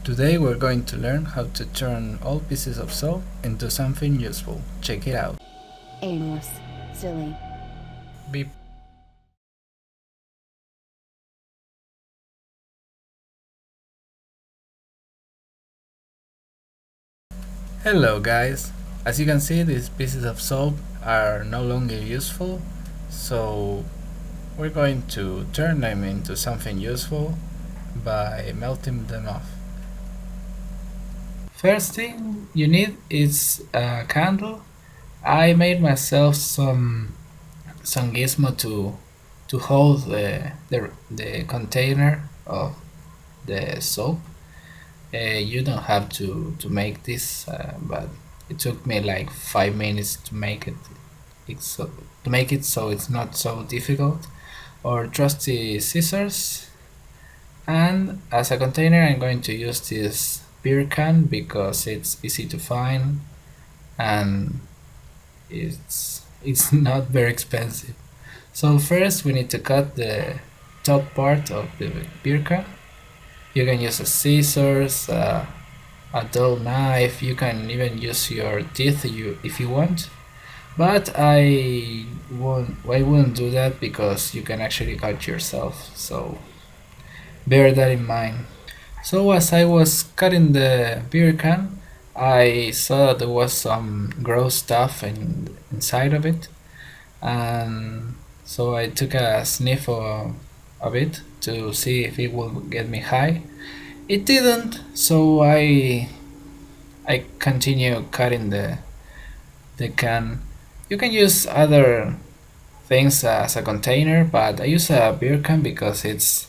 Today we're going to learn how to turn old pieces of soap into something useful. Check it out. Aimless, silly. Beep. Hello guys! As you can see, these pieces of soap are no longer useful, so we're going to turn them into something useful by melting them off. First thing you need is a candle. I made myself some gizmo to hold the container of the soap. You don't have to make this, but it took me like 5 minutes to make it. To make it so it's not so difficult. Or trusty scissors. And as a container, I'm going to use this beer can because it's easy to find and it's not very expensive. So first we need to cut the top part of the beer can. You can use a scissors, a dull knife. You can even use your teeth if you want. But I wouldn't do that because you can actually cut yourself. So bear that in mind. So as I was cutting the beer can, I saw there was some gross stuff inside of it, and so I took a sniff of it to see if it would get me high. It didn't, so I continue cutting the can. You can use other things as a container, but I use a beer can because it's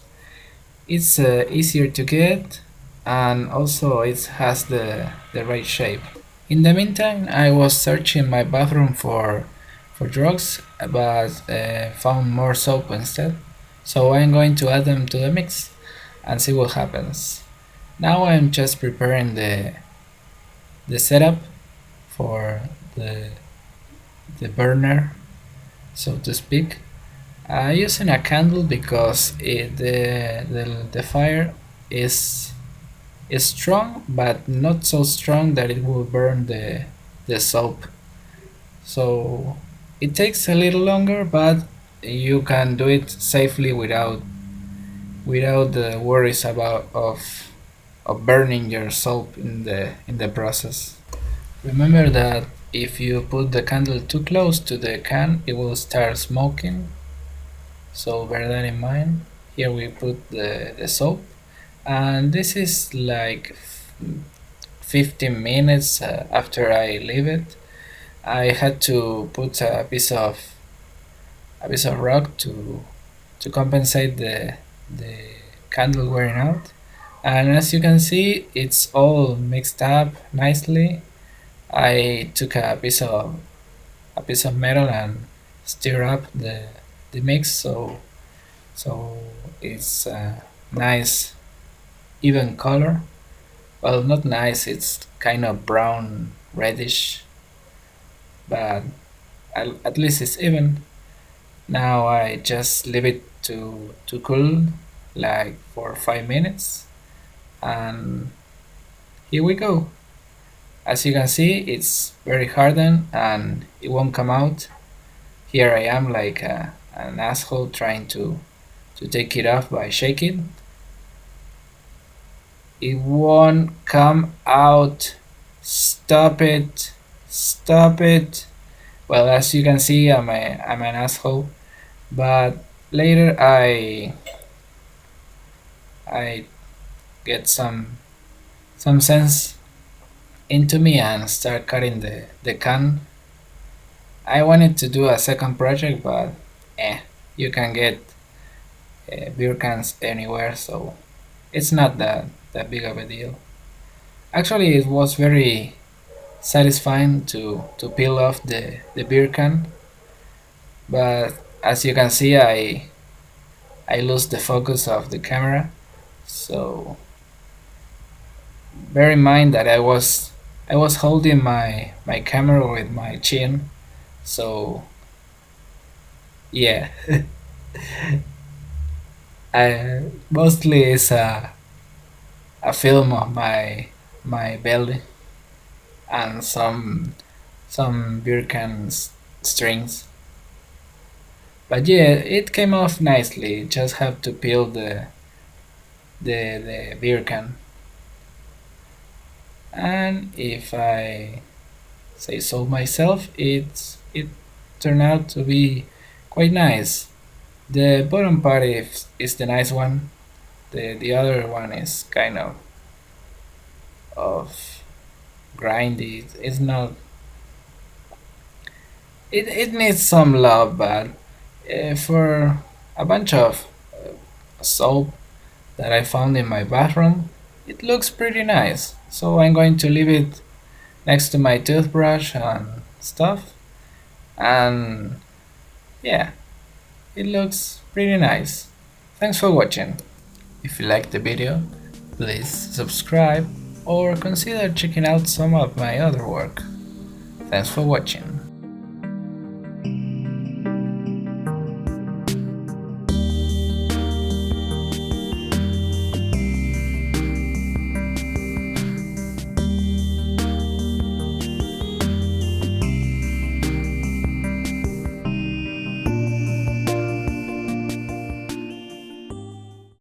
easier to get and also it has the right shape. In the meantime, I was searching my bathroom for drugs, but found more soap instead. So I'm going to add them to the mix and see what happens. Now I'm just preparing the setup for the the burner, so to speak. Using a candle because the fire is is strong, but not so strong that it will burn the soap. So it takes a little longer, but you can do it safely without the worries of burning your soap in the process. Remember that if you put the candle too close to the can, it will start smoking. So bear that in mind. Here we put the soap, and this is like 15 minutes after I leave it. I had to put a piece of rock to compensate the candle wearing out. And as you can see, it's all mixed up nicely. I took a piece of metal and stir up the mix so it's a nice even color. Well, not nice. It's kind of brown reddish, but at least it's even. Now I just leave it to cool like for 5 minutes, and here we go. As you can see, it's very hardened and it won't come out. Here I am like an asshole trying to take it off by shaking. It won't come out. Stop it. Stop it. Well, as you can see, I'm an asshole. But later I get some sense into me and start cutting the can. I wanted to do a second project, but you can get beer cans anywhere, so it's not that big of a deal. Actually, it was very satisfying to peel off the beer can, but as you can see, I lose the focus of the camera, so bear in mind that I was holding my camera with my chin, so yeah, mostly it's a film of my belly and some beer can strings. But yeah, it came off nicely. Just have to peel the beer can. And if I say so myself, it turned out to be quite nice. The bottom part is the nice one. The other one is kind of grindy. It's not. It needs some love, but for a bunch of soap that I found in my bathroom, it looks pretty nice. So I'm going to leave it next to my toothbrush and stuff. And yeah, it looks pretty nice. Thanks for watching. If you liked the video, please subscribe or consider checking out some of my other work. Thanks for watching.